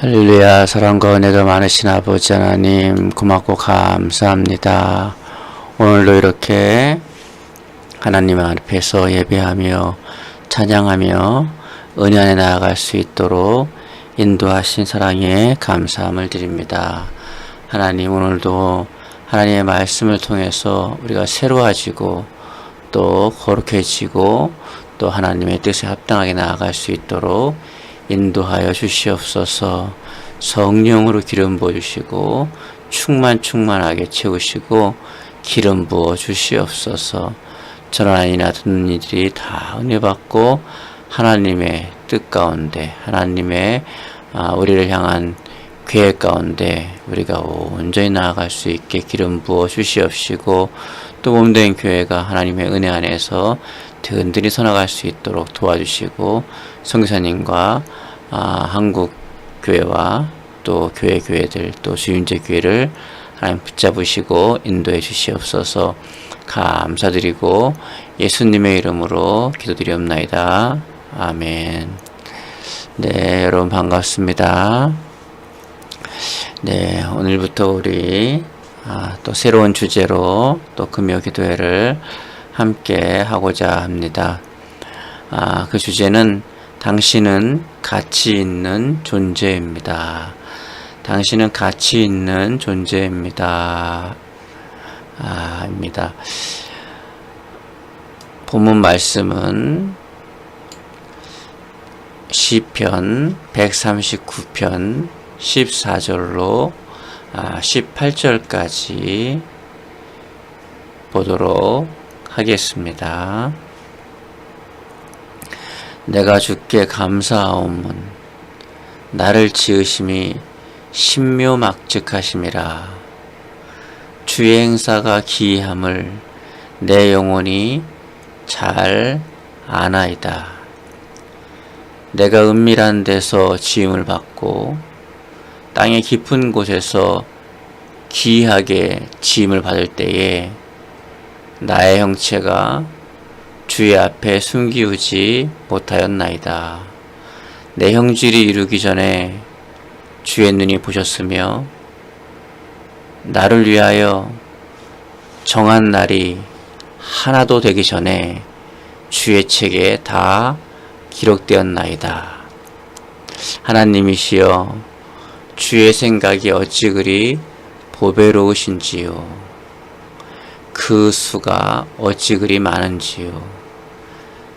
할렐루야. 사랑과 은혜가 많으신 아버지 하나님 고맙고 감사합니다. 오늘도 이렇게 하나님 앞에서 예배하며 찬양하며 은혜 안에 나아갈 수 있도록 인도하신 사랑에 감사함을 드립니다. 하나님, 오늘도 하나님의 말씀을 통해서 우리가 새로워지고 또 거룩해지고 또 하나님의 뜻에 합당하게 나아갈 수 있도록 인도하여 주시옵소서. 성령으로 기름 부어주시고 충만하게 채우시고 기름 부어 주시옵소서. 저는 아니나 듣는 이들이 다 은혜 받고 하나님의 뜻 가운데 하나님의 우리를 향한 계획 가운데 우리가 온전히 나아갈 수 있게 기름 부어 주시옵시고, 또 몸된 교회가 하나님의 은혜 안에서 든든히 서나갈 수 있도록 도와주시고, 선교사님과 한국 교회와 또 교회들 또 주임제 교회를 하나님 붙잡으시고 인도해 주시옵소서. 감사드리고 예수님의 이름으로 기도드리옵나이다. 아멘. 네, 여러분 반갑습니다. 네, 오늘부터 우리 또 새로운 주제로 또 금요 기도회를 함께 하고자 합니다. 그 주제는 당신은 가치 있는 존재입니다. 당신은 가치 있는 존재입니다. 입니다. 본문 말씀은 시편 139편 14절로 18절까지 보도록 하겠습니다. 내가 주께 감사하오문 나를 지으심이 신묘막측하심이라. 주의 행사가 기이함을 내 영혼이 잘 아나이다. 내가 은밀한 데서 지음을 받고 땅의 깊은 곳에서 기이하게 지음을 받을 때에 나의 형체가 주의 앞에 숨기우지 못하였나이다. 내 형질이 이루기 전에 주의 눈이 보셨으며 나를 위하여 정한 날이 하나도 되기 전에 주의 책에 다 기록되었나이다. 하나님이시여, 주의 생각이 어찌 그리 보배로우신지요. 그 수가 어찌 그리 많은지요.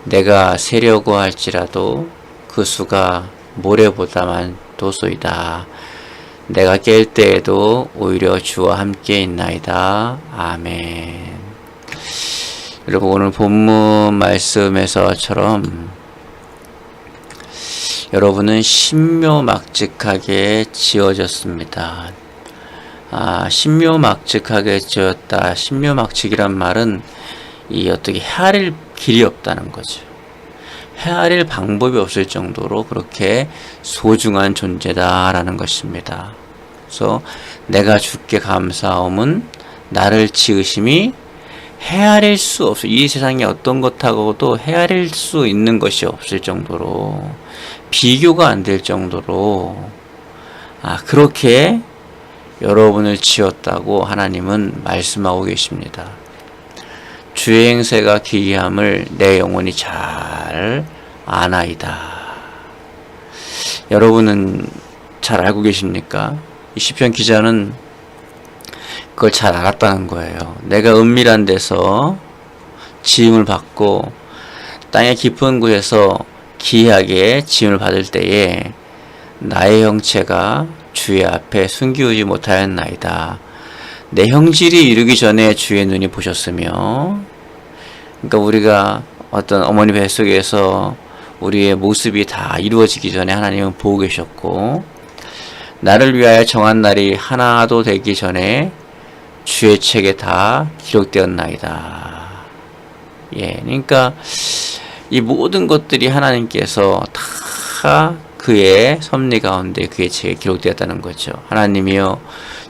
내가 세려고 할지라도 그 수가 모래보다만 도소이다. 내가 깰 때에도 오히려 주와 함께 있나이다. 아멘. 여러분, 오늘 본문 말씀에서처럼 여러분은 신묘막측하게 지어졌습니다. 신묘막측하게 지었다. 신묘막측이란 말은 어떻게 헤아릴 길이 없다는 거죠. 헤아릴 방법이 없을 정도로 그렇게 소중한 존재다라는 것입니다. 그래서 내가 주께 감사함은 나를 지으심이 헤아릴 수 없어. 이 세상에 어떤 것하고도 헤아릴 수 있는 것이 없을 정도로, 비교가 안 될 정도로 그렇게 여러분을 지었다고 하나님은 말씀하고 계십니다. 주의 행세가 기이함을 내 영혼이 잘 아나이다. 여러분은 잘 알고 계십니까? 이 시편 기자는 그걸 잘 알았다는 거예요. 내가 은밀한 데서 지음을 받고 땅의 깊은 곳에서 기이하게 지음을 받을 때에 나의 형체가 주의 앞에 숨기우지 못하였나이다. 내 형질이 이루기 전에 주의 눈이 보셨으며, 그러니까 우리가 어떤 어머니 뱃속에서 우리의 모습이 다 이루어지기 전에 하나님은 보고 계셨고, 나를 위하여 정한 날이 하나도 되기 전에 주의 책에 다 기록되었나이다. 그러니까 이 모든 것들이 하나님께서 다 그의 섭리 가운데 그의 책에 기록되었다는 거죠. 하나님이여,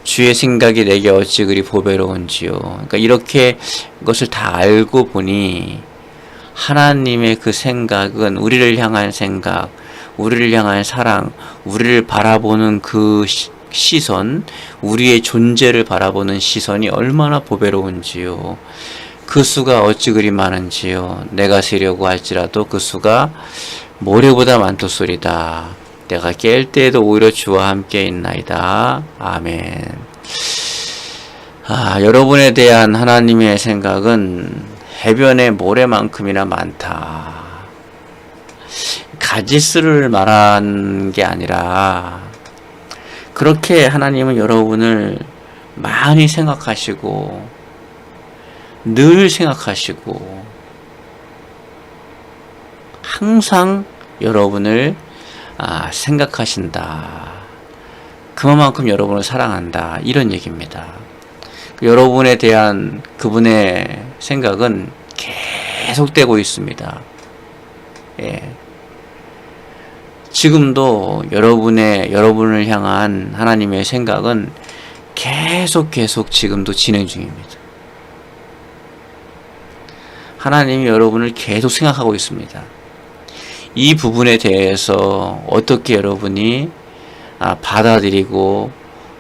주의 생각이 내게 어찌 그리 보배로운지요. 그러니까 이렇게 것을 다 알고 보니 하나님의 그 생각은 우리를 향한 생각, 우리를 향한 사랑, 우리를 바라보는 그 시선, 우리의 존재를 바라보는 시선이 얼마나 보배로운지요. 그 수가 어찌 그리 많은지요. 내가 세려고 할지라도 그 수가 모래보다 많도소리다. 내가 깰 때에도 오히려 주와 함께 있나이다. 아멘. 여러분에 대한 하나님의 생각은 해변의 모래만큼이나 많다. 가지수를 말한 게 아니라 그렇게 하나님은 여러분을 많이 생각하시고 늘 생각하시고 항상 여러분을 생각하신다. 그만큼 여러분을 사랑한다. 이런 얘기입니다. 여러분에 대한 그분의 생각은 계속되고 있습니다. 예. 지금도 여러분을 향한 하나님의 생각은 계속 지금도 진행 중입니다. 하나님이 여러분을 계속 생각하고 있습니다. 이 부분에 대해서 어떻게 여러분이 받아들이고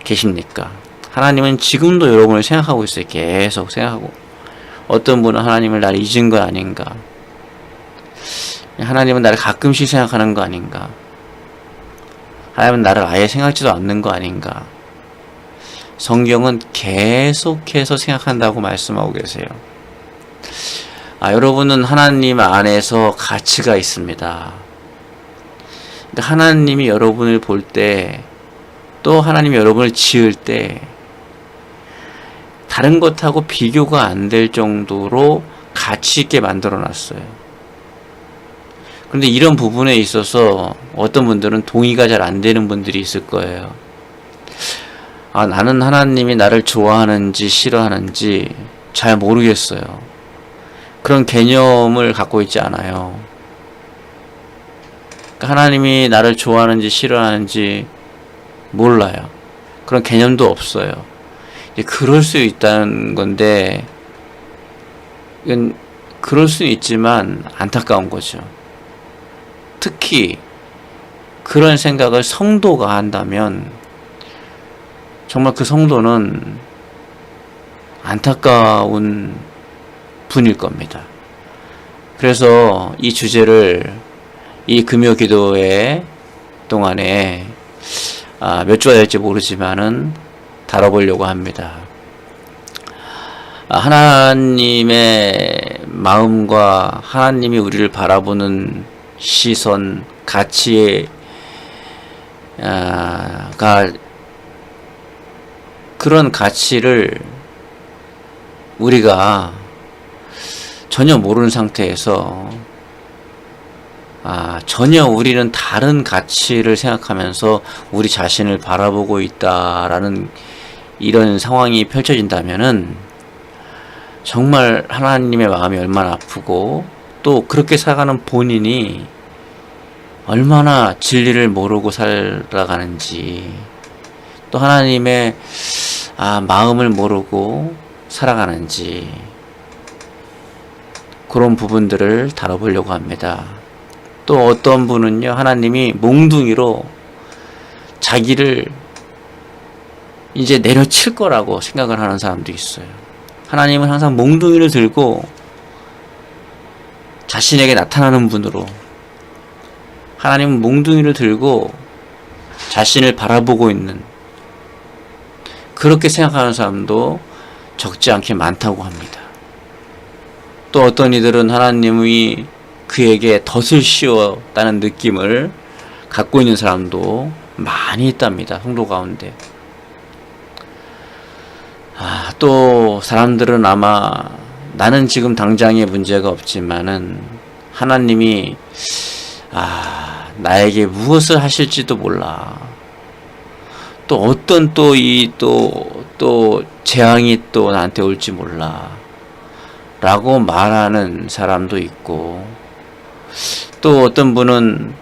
계십니까? 하나님은 지금도 여러분을 생각하고 있어요. 계속 생각하고. 어떤 분은 하나님을 나를 잊은 거 아닌가? 하나님은 나를 가끔씩 생각하는 거 아닌가? 하나님은 나를 아예 생각지도 않는 거 아닌가? 성경은 계속해서 생각한다고 말씀하고 계세요. 여러분은 하나님 안에서 가치가 있습니다. 하나님이 여러분을 볼 때, 또 하나님이 여러분을 지을 때 다른 것하고 비교가 안 될 정도로 가치 있게 만들어 놨어요. 그런데 이런 부분에 있어서 어떤 분들은 동의가 잘 안 되는 분들이 있을 거예요. 나는 하나님이 나를 좋아하는지 싫어하는지 잘 모르겠어요. 그런 개념을 갖고 있지 않아요. 하나님이 나를 좋아하는지 싫어하는지 몰라요. 그런 개념도 없어요. 이제 그럴 수 있다는 건데, 이건 그럴 수는 있지만 안타까운 거죠. 특히 그런 생각을 성도가 한다면 정말 그 성도는 안타까운 분일 겁니다. 그래서 이 주제를 이 금요 기도회 동안에 몇 주가 될지 모르지만은 다뤄보려고 합니다. 하나님의 마음과 하나님이 우리를 바라보는 시선, 가치가 그런 가치를 우리가 전혀 모르는 상태에서 전혀 우리는 다른 가치를 생각하면서 우리 자신을 바라보고 있다라는 이런 상황이 펼쳐진다면은 정말 하나님의 마음이 얼마나 아프고 또 그렇게 살아가는 본인이 얼마나 진리를 모르고 살아가는지 또 하나님의 마음을 모르고 살아가는지 그런 부분들을 다뤄보려고 합니다. 또 어떤 분은요, 하나님이 몽둥이로 자기를 이제 내려칠 거라고 생각을 하는 사람도 있어요. 하나님은 항상 몽둥이를 들고 자신에게 나타나는 분으로, 하나님은 몽둥이를 들고 자신을 바라보고 있는, 그렇게 생각하는 사람도 적지 않게 많다고 합니다. 또 어떤 이들은 하나님이 그에게 덫을 씌웠다는 느낌을 갖고 있는 사람도 많이 있답니다. 성도 가운데. 또 사람들은 아마 나는 지금 당장에 문제가 없지만은 하나님이 나에게 무엇을 하실지도 몰라. 또 어떤 또 재앙이 또 나한테 올지 몰라. 라고 말하는 사람도 있고, 또 어떤 분은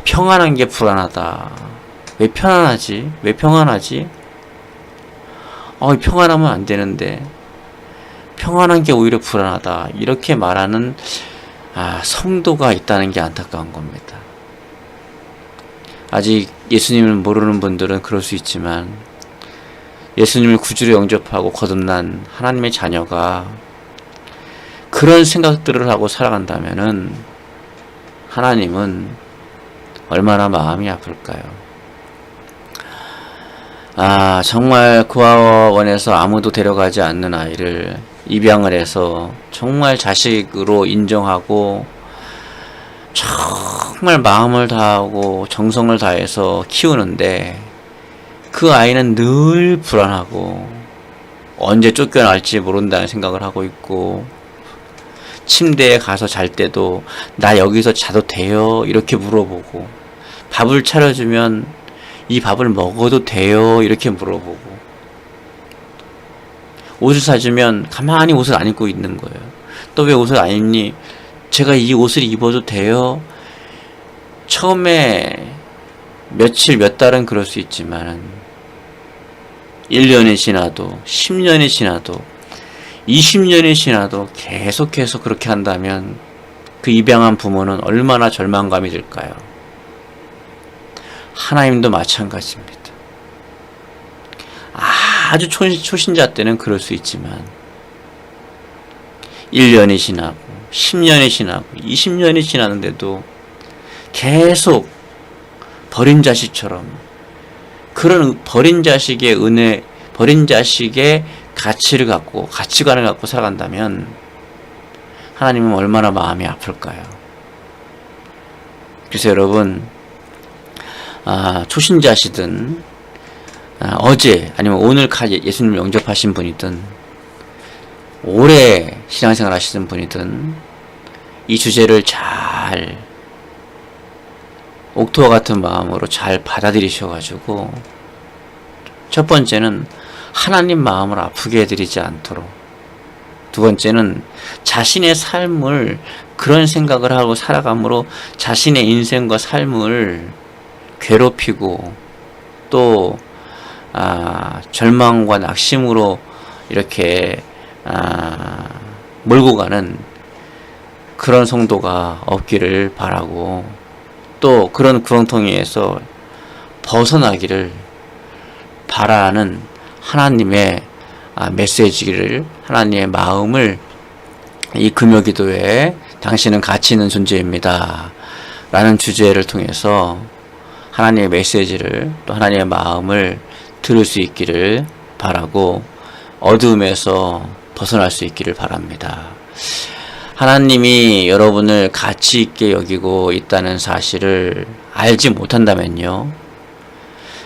평안한 게 불안하다. 왜 편안하지? 왜 평안하지? 평안하면 안 되는데 평안한 게 오히려 불안하다. 이렇게 말하는 성도가 있다는 게 안타까운 겁니다. 아직 예수님을 모르는 분들은 그럴 수 있지만 예수님을 구주로 영접하고 거듭난 하나님의 자녀가 그런 생각들을 하고 살아간다면은 하나님은 얼마나 마음이 아플까요? 정말 고아원에서 아무도 데려가지 않는 아이를 입양을 해서 정말 자식으로 인정하고 정말 마음을 다하고 정성을 다해서 키우는데 그 아이는 늘 불안하고 언제 쫓겨날지 모른다는 생각을 하고 있고 침대에 가서 잘 때도 나 여기서 자도 돼요? 이렇게 물어보고 밥을 차려주면 이 밥을 먹어도 돼요? 이렇게 물어보고 옷을 사주면 가만히 옷을 안 입고 있는 거예요. 또 왜 옷을 안 입니? 제가 이 옷을 입어도 돼요? 처음에 며칠 몇 달은 그럴 수 있지만 1년이 지나도 10년이 지나도 20년이 지나도 계속해서 그렇게 한다면 그 입양한 부모는 얼마나 절망감이 들까요? 하나님도 마찬가지입니다. 아주 초신자 때는 그럴 수 있지만 1년이 지나고 10년이 지나고 20년이 지났는데도 계속 버린 자식처럼 그런 버린 자식의 은혜, 버린 자식의 가치를 갖고 가치관을 갖고 살아간다면 하나님은 얼마나 마음이 아플까요? 그래서 여러분 초신자시든 어제 아니면 오늘 예수님을 영접하신 분이든 오래 신앙생활 하시는 분이든 이 주제를 잘 옥토와 같은 마음으로 잘 받아들이셔가지고 첫 번째는 하나님 마음을 아프게 해드리지 않도록, 두 번째는 자신의 삶을 그런 생각을 하고 살아감으로 자신의 인생과 삶을 괴롭히고 또 절망과 낙심으로 이렇게 몰고 가는 그런 성도가 없기를 바라고 또 그런 구렁텅이에서 벗어나기를 바라는 하나님의 메시지를, 하나님의 마음을 이 금요기도에 당신은 가치 있는 존재입니다 라는 주제를 통해서 하나님의 메시지를 또 하나님의 마음을 들을 수 있기를 바라고 어두움에서 벗어날 수 있기를 바랍니다. 하나님이 여러분을 가치 있게 여기고 있다는 사실을 알지 못한다면요,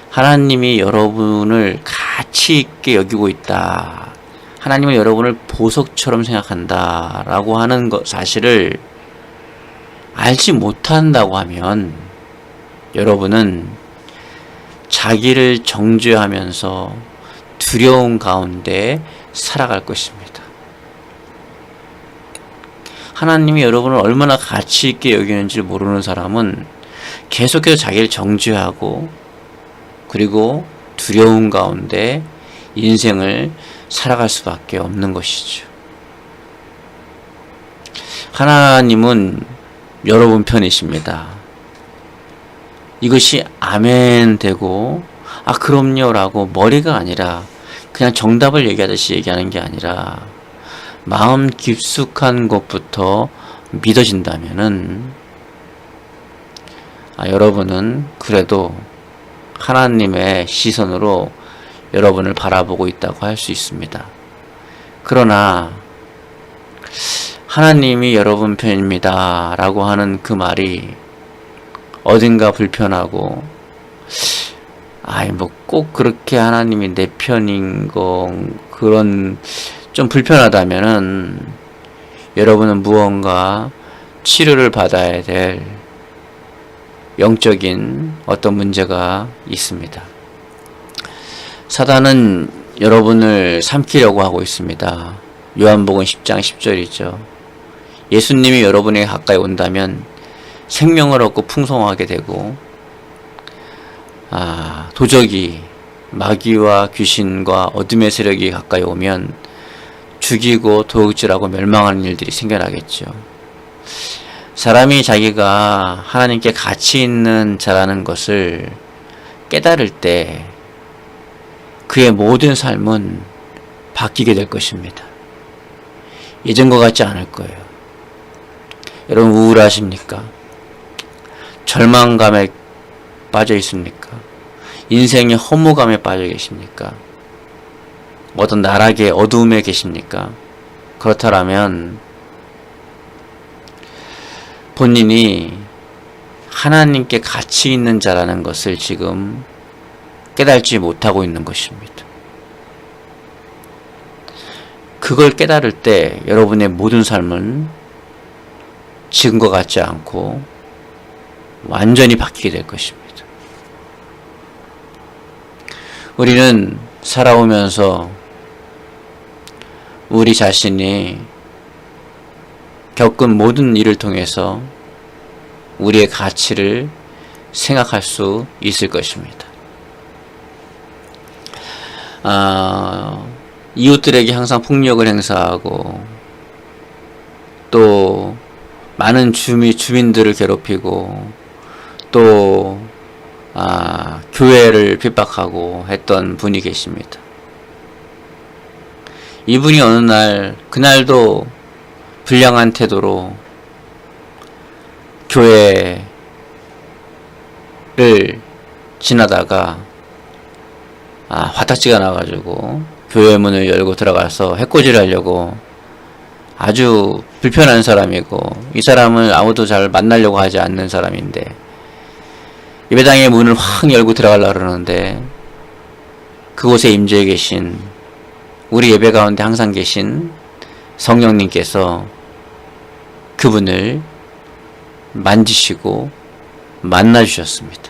하나님이 여러분을 가치 있게 여기고 있다, 하나님은 여러분을 보석처럼 생각한다 라고 하는 사실을 알지 못한다고 하면 여러분은 자기를 정죄하면서 두려움 가운데 살아갈 것입니다. 하나님이 여러분을 얼마나 가치 있게 여기는지 모르는 사람은 계속해서 자기를 정죄하고 그리고 두려움 가운데 인생을 살아갈 수밖에 없는 것이죠. 하나님은 여러분 편이십니다. 이것이 아멘 되고 그럼요 라고 머리가 아니라 그냥 정답을 얘기하듯이 얘기하는 게 아니라 마음 깊숙한 곳부터 믿어진다면은 여러분은 그래도 하나님의 시선으로 여러분을 바라보고 있다고 할 수 있습니다. 그러나 하나님이 여러분 편입니다 라고 하는 그 말이 어딘가 불편하고 뭐 꼭 그렇게 하나님이 내 편인 거 그런 좀 불편하다면은 여러분은 무언가 치료를 받아야 될 영적인 어떤 문제가 있습니다. 사단은 여러분을 삼키려고 하고 있습니다. 요한복음 10장 10절이죠. 예수님이 여러분에게 가까이 온다면 생명을 얻고 풍성하게 되고 도적이 마귀와 귀신과 어둠의 세력이 가까이 오면 죽이고 도둑질하고 멸망하는 일들이 생겨나겠죠. 사람이 자기가 하나님께 가치 있는 자라는 것을 깨달을 때 그의 모든 삶은 바뀌게 될 것입니다. 예전과 같지 않을 거예요. 여러분 우울하십니까? 절망감에 빠져 있습니까? 인생의 허무감에 빠져 계십니까? 어떤 나락의 어두움에 계십니까? 그렇다면 본인이 하나님께 가치 있는 자라는 것을 지금 깨달지 못하고 있는 것입니다. 그걸 깨달을 때 여러분의 모든 삶은 지금과 같지 않고 완전히 바뀌게 될 것입니다. 우리는 살아오면서 우리 자신이 겪은 모든 일을 통해서 우리의 가치를 생각할 수 있을 것입니다. 이웃들에게 항상 폭력을 행사하고 또 많은 주민들을 괴롭히고 또 교회를 핍박하고 했던 분이 계십니다. 이분이 어느 날 그날도 불량한 태도로 교회를 지나다가 화딱지가 나가지고 교회 문을 열고 들어가서 해코지를 하려고 아주 불편한 사람이고 이 사람을 아무도 잘 만나려고 하지 않는 사람인데 예배당의 문을 확 열고 들어가려고 그러는데 그곳에 임재해 계신 우리 예배 가운데 항상 계신 성령님께서 그분을 만지시고 만나주셨습니다.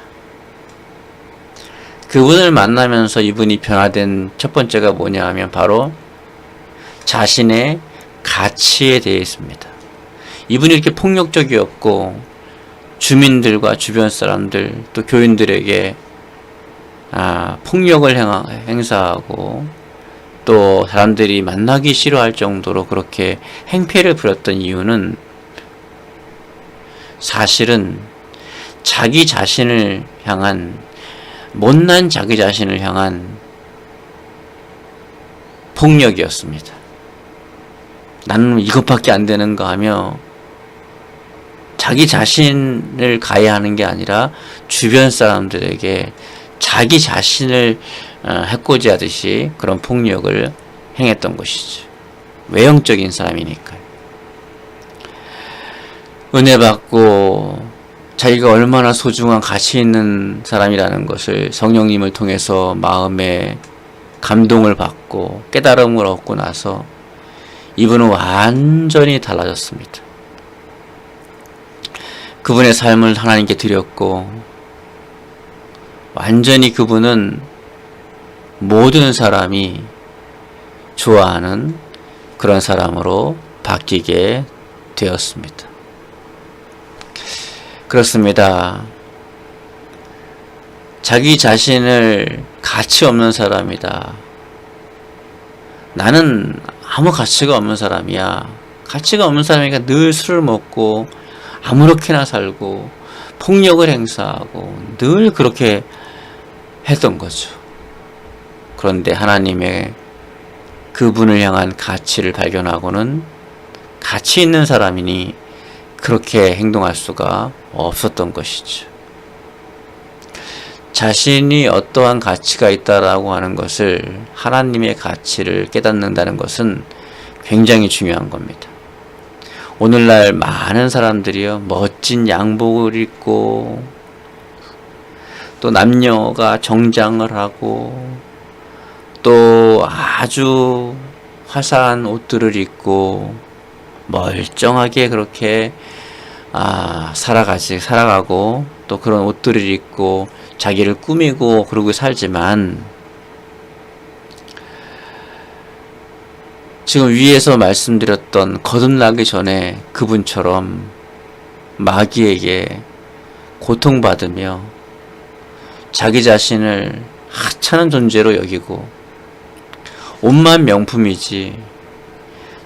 그분을 만나면서 이분이 변화된 첫 번째가 뭐냐 하면 바로 자신의 가치에 대해 있습니다. 이분이 이렇게 폭력적이었고 주민들과 주변 사람들 또 교인들에게 폭력을 행사하고 또 사람들이 만나기 싫어할 정도로 그렇게 행패를 부렸던 이유는 사실은 자기 자신을 향한 못난 자기 자신을 향한 폭력이었습니다. 나는 이것밖에 안 되는가 하며 자기 자신을 가해하는 게 아니라 주변 사람들에게 자기 자신을 해코지하듯이 그런 폭력을 행했던 것이죠. 외형적인 사람이니까요. 은혜 받고 자기가 얼마나 소중한 가치 있는 사람이라는 것을 성령님을 통해서 마음에 감동을 받고 깨달음을 얻고 나서 이분은 완전히 달라졌습니다. 그분의 삶을 하나님께 드렸고 완전히 그분은 모든 사람이 좋아하는 그런 사람으로 바뀌게 되었습니다. 그렇습니다. 자기 자신을 가치 없는 사람이다. 나는 아무 가치가 없는 사람이야. 가치가 없는 사람이니까 늘 술을 먹고 아무렇게나 살고 폭력을 행사하고 늘 그렇게 했던 거죠. 그런데 하나님의 그분을 향한 가치를 발견하고는 가치 있는 사람이니 그렇게 행동할 수가 없었던 것이죠. 자신이 어떠한 가치가 있다라고 하는 것을 하나님의 가치를 깨닫는다는 것은 굉장히 중요한 겁니다. 오늘날 많은 사람들이요 멋진 양복을 입고 또 남녀가 정장을 하고 또 아주 화사한 옷들을 입고 멀쩡하게 그렇게 살아가고 또 그런 옷들을 입고 자기를 꾸미고 그러고 살지만 지금 위에서 말씀드렸던 거듭나기 전에 그분처럼 마귀에게 고통받으며 자기 자신을 하찮은 존재로 여기고 옷만 명품이지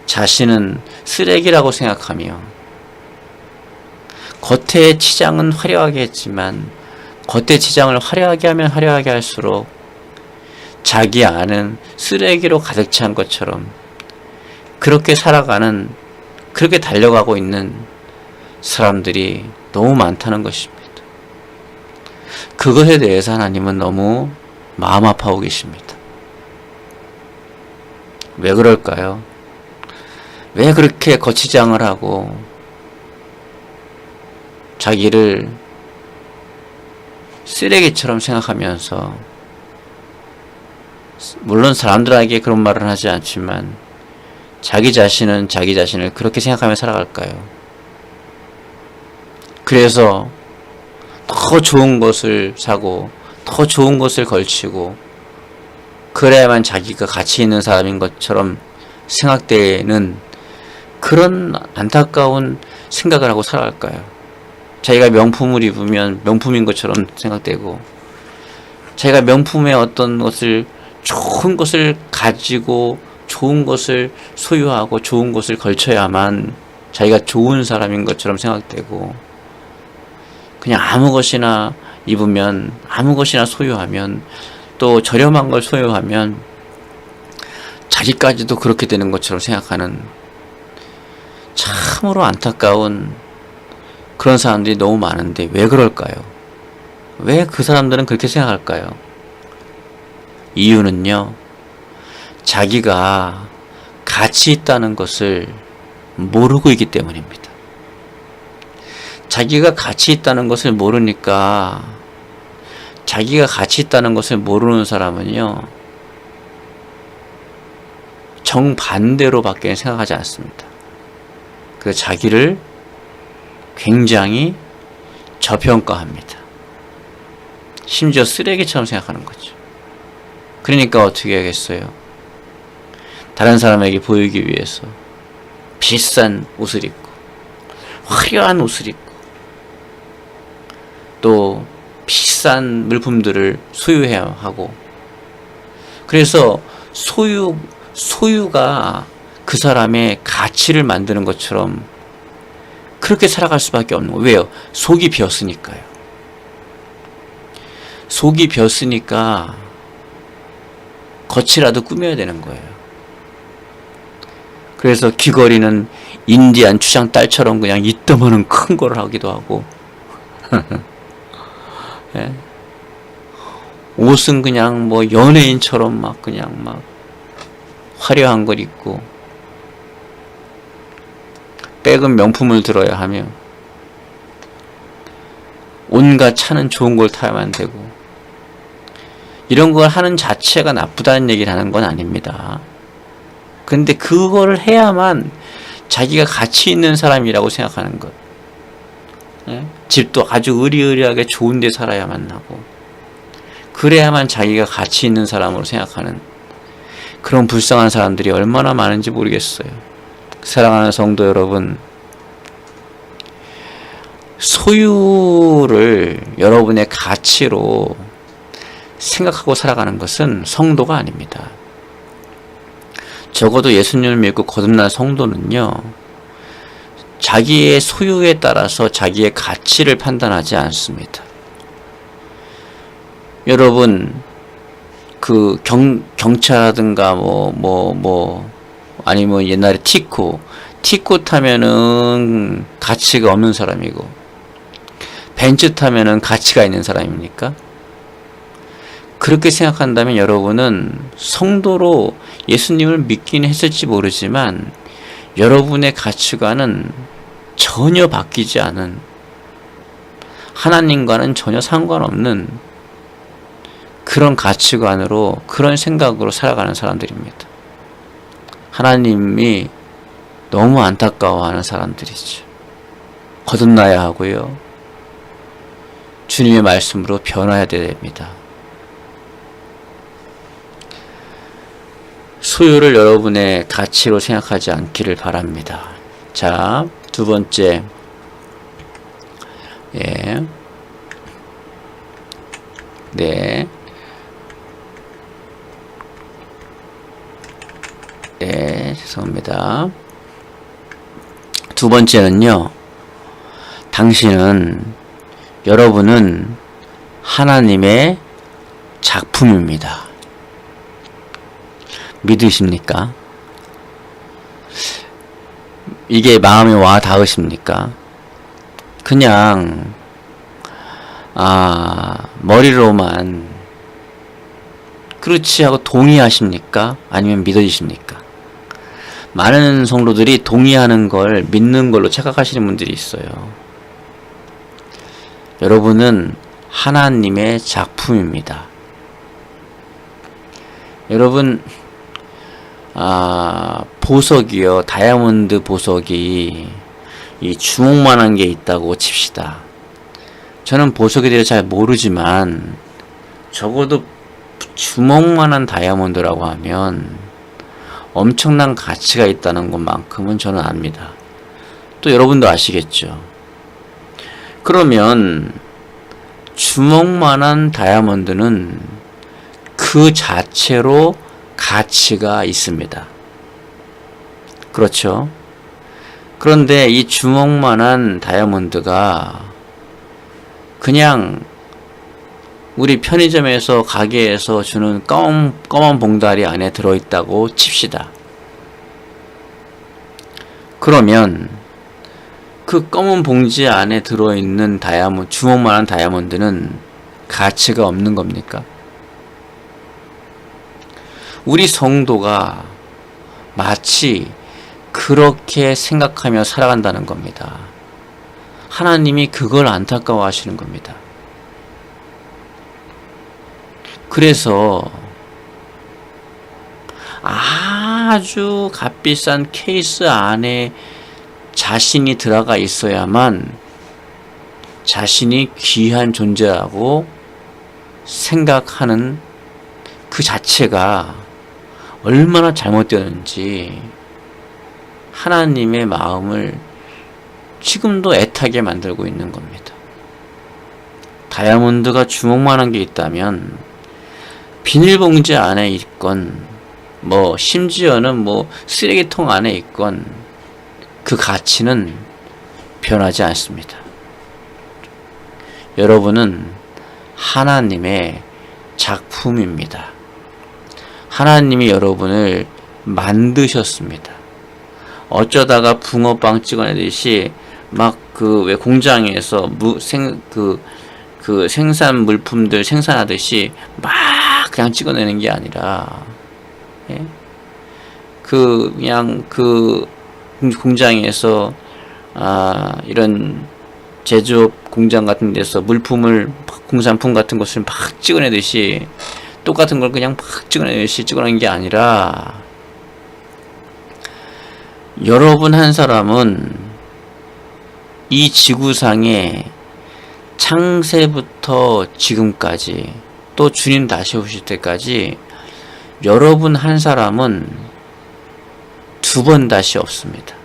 자신은 쓰레기라고 생각하며 겉의 치장은 화려하게 했지만 겉의 치장을 화려하게 하면 화려하게 할수록 자기 안은 쓰레기로 가득 찬 것처럼 그렇게 살아가는, 그렇게 달려가고 있는 사람들이 너무 많다는 것입니다. 그것에 대해서 하나님은 너무 마음 아파하고 계십니다. 왜 그럴까요? 왜 그렇게 거치장을 하고 자기를 쓰레기처럼 생각하면서, 물론 사람들에게 그런 말은 하지 않지만 자기 자신은 자기 자신을 그렇게 생각하며 살아갈까요? 그래서 더 좋은 것을 사고 더 좋은 것을 걸치고 그래야만 자기가 가치 있는 사람인 것처럼 생각되는 그런 안타까운 생각을 하고 살아갈까요? 자기가 명품을 입으면 명품인 것처럼 생각되고, 자기가 명품의 어떤 것을, 좋은 것을 가지고 좋은 것을 소유하고 좋은 것을 걸쳐야만 자기가 좋은 사람인 것처럼 생각되고, 그냥 아무 것이나 입으면, 아무 것이나 소유하면, 또 저렴한 걸 소유하면 자기까지도 그렇게 되는 것처럼 생각하는 참으로 안타까운 그런 사람들이 너무 많은데 왜 그럴까요? 왜 그 사람들은 그렇게 생각할까요? 이유는요, 자기가 가치 있다는 것을 모르고 있기 때문입니다. 자기가 가치 있다는 것을 모르니까, 자기가 가치 있다는 것을 모르는 사람은요, 정반대로 밖에 생각하지 않습니다. 그 자기를 굉장히 저평가합니다. 심지어 쓰레기처럼 생각하는 거죠. 그러니까 어떻게 하겠어요? 다른 사람에게 보이기 위해서 비싼 옷을 입고 화려한 옷을 입고 또 비싼 물품들을 소유해야 하고, 그래서 소유가 그 사람의 가치를 만드는 것처럼 그렇게 살아갈 수밖에 없는 거예요. 왜요? 속이 비었으니까요. 속이 비었으니까 겉이라도 꾸며야 되는 거예요. 그래서 귀걸이는 인디안 추장 딸처럼 그냥 이따만한 큰 걸 하기도 하고 예? 옷은 그냥 뭐 연예인처럼 막 그냥 막 화려한 걸 입고, 백은 명품을 들어야 하며, 온갖 차는 좋은 걸 타야만 되고, 이런 걸 하는 자체가 나쁘다는 얘기를 하는 건 아닙니다. 근데 그걸 해야만 자기가 가치 있는 사람이라고 생각하는 것. 예? 집도 아주 으리으리하게 좋은 데 살아야만 하고, 그래야만 자기가 가치 있는 사람으로 생각하는 그런 불쌍한 사람들이 얼마나 많은지 모르겠어요. 사랑하는 성도 여러분, 소유를 여러분의 가치로 생각하고 살아가는 것은 성도가 아닙니다. 적어도 예수님을 믿고 거듭난 성도는요, 자기의 소유에 따라서 자기의 가치를 판단하지 않습니다. 여러분, 그 경차라든가 아니면 옛날에 티코 타면은 가치가 없는 사람이고, 벤츠 타면은 가치가 있는 사람입니까? 그렇게 생각한다면 여러분은 성도로 예수님을 믿긴 했을지 모르지만 여러분의 가치관은 전혀 바뀌지 않은, 하나님과는 전혀 상관없는 그런 가치관으로, 그런 생각으로 살아가는 사람들입니다. 하나님이 너무 안타까워하는 사람들이죠. 거듭나야 하고요, 주님의 말씀으로 변화해야 됩니다. 소유를 여러분의 가치로 생각하지 않기를 바랍니다. 자, 두 번째, 네, 죄송합니다. 두 번째는요, 여러분은 하나님의 작품입니다. 믿으십니까? 이게 마음에 와 닿으십니까? 그냥 머리로만 그렇지 하고 동의하십니까? 아니면 믿어지십니까? 많은 성도들이 동의하는 걸 믿는 걸로 착각하시는 분들이 있어요. 여러분은 하나님의 작품입니다. 여러분, 보석이요. 다이아몬드 보석이 이 주먹만한 게 있다고 칩시다. 저는 보석에 대해 잘 모르지만 적어도 주먹만한 다이아몬드라고 하면 엄청난 가치가 있다는 것만큼은 저는 압니다. 또 여러분도 아시겠죠. 그러면 주먹만한 다이아몬드는 그 자체로 가치가 있습니다. 그렇죠? 그런데 이 주먹만한 다이아몬드가 그냥 우리 편의점에서 가게에서 주는 검은 봉다리 안에 들어있다고 칩시다. 그러면 그 검은 봉지 안에 들어있는 주먹만한 다이아몬드는 가치가 없는 겁니까? 우리 성도가 마치 그렇게 생각하며 살아간다는 겁니다. 하나님이 그걸 안타까워 하시는 겁니다. 그래서 아주 값비싼 케이스 안에 자신이 들어가 있어야만 자신이 귀한 존재라고 생각하는 그 자체가 얼마나 잘못되었는지 하나님의 마음을 지금도 애타게 만들고 있는 겁니다. 다이아몬드가 주먹만한 게 있다면 비닐봉지 안에 있건 심지어는 쓰레기통 안에 있건 그 가치는 변하지 않습니다. 여러분은 하나님의 작품입니다. 하나님이 여러분을 만드셨습니다. 어쩌다가 붕어빵 찍어내듯이 왜 공장에서 생산 물품들 생산하듯이 그냥 찍어내는 게 아니라, 예? 그냥 공장에서 이런 제조업 공장 같은 데서 공산품 같은 것을 막 찍어내듯이 똑같은 걸 그냥 막 찍어내듯이 찍어내는 게 아니라, 여러분 한 사람은 이 지구상에 창세부터 지금까지 또 주님 다시 오실 때까지 여러분 한 사람은 두 번 다시 없습니다.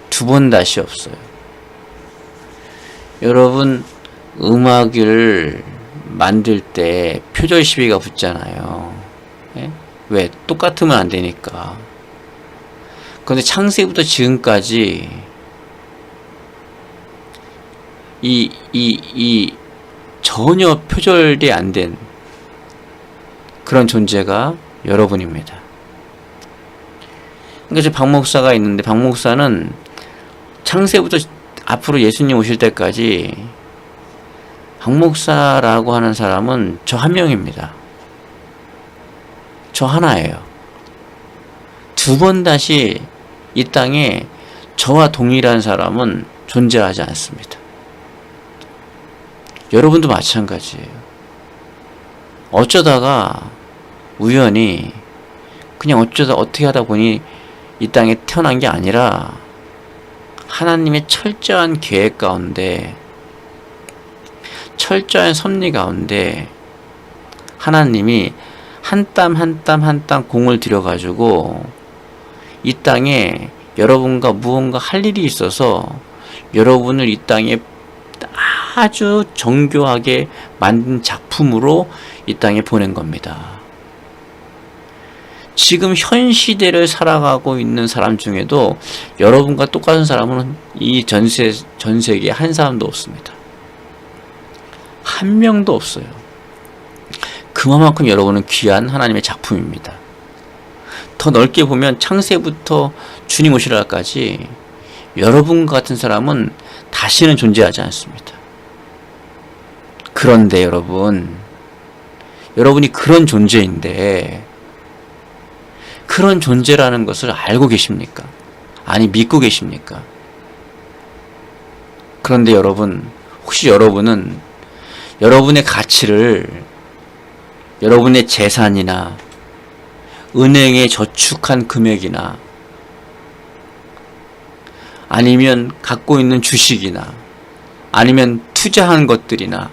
두 번 다시 없어요. 여러분 음악을 만들 때 표절 시비가 붙잖아요. 예? 왜? 똑같으면 안 되니까. 그런데 창세부터 지금까지 전혀 표절이 안 된 그런 존재가 여러분입니다. 그러니까 박 목사가 있는데, 박 목사는 창세부터 앞으로 예수님 오실 때까지 박 목사라고 하는 사람은 저 한 명입니다. 저 하나예요. 두 번 다시 이 땅에 저와 동일한 사람은 존재하지 않습니다. 여러분도 마찬가지예요. 어쩌다가 우연히 그냥 어떻게 하다 보니 이 땅에 태어난 게 아니라 하나님의 철저한 계획 가운데, 철저한 섭리 가운데 하나님이 한 땀 한 땀 한 땀 공을 들여가지고 이 땅에 여러분과 무언가 할 일이 있어서 여러분을 이 땅에 아주 정교하게 만든 작품으로 이 땅에 보낸 겁니다. 지금 현 시대를 살아가고 있는 사람 중에도 여러분과 똑같은 사람은 이 전 세계에 한 사람도 없습니다. 한 명도 없어요. 그만큼 여러분은 귀한 하나님의 작품입니다. 더 넓게 보면 창세부터 주님 오시라 까지 여러분 같은 사람은 다시는 존재하지 않습니다. 그런데 여러분이 그런 존재인데 그런 존재라는 것을 알고 계십니까? 아니 믿고 계십니까? 그런데 혹시 여러분은 여러분의 가치를 여러분의 재산이나 은행에 저축한 금액이나 아니면 갖고 있는 주식이나 아니면 투자한 것들이나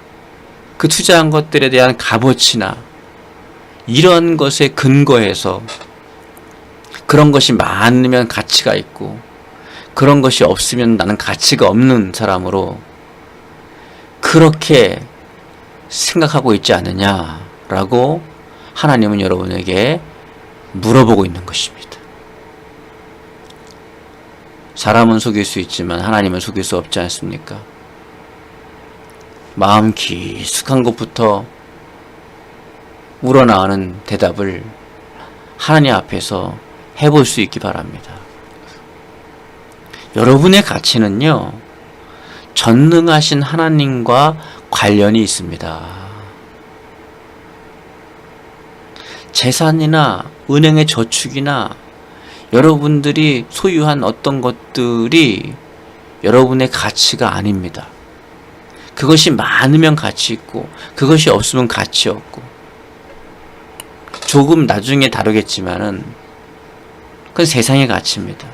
그 투자한 것들에 대한 값어치나 이런 것에 근거해서 그런 것이 많으면 가치가 있고 그런 것이 없으면 나는 가치가 없는 사람으로 그렇게 생각하고 있지 않느냐라고 하나님은 여러분에게 물어보고 있는 것입니다. 사람은 속일 수 있지만 하나님은 속일 수 없지 않습니까? 마음 깊숙한 곳부터 우러나오는 대답을 하나님 앞에서 해볼 수 있기 바랍니다. 여러분의 가치는요, 전능하신 하나님과 관련이 있습니다. 재산이나 은행의 저축이나 여러분들이 소유한 어떤 것들이 여러분의 가치가 아닙니다. 그것이 많으면 가치 있고 그것이 없으면 가치 없고 조금 나중에 다루겠지만은 그건 세상의 가치입니다.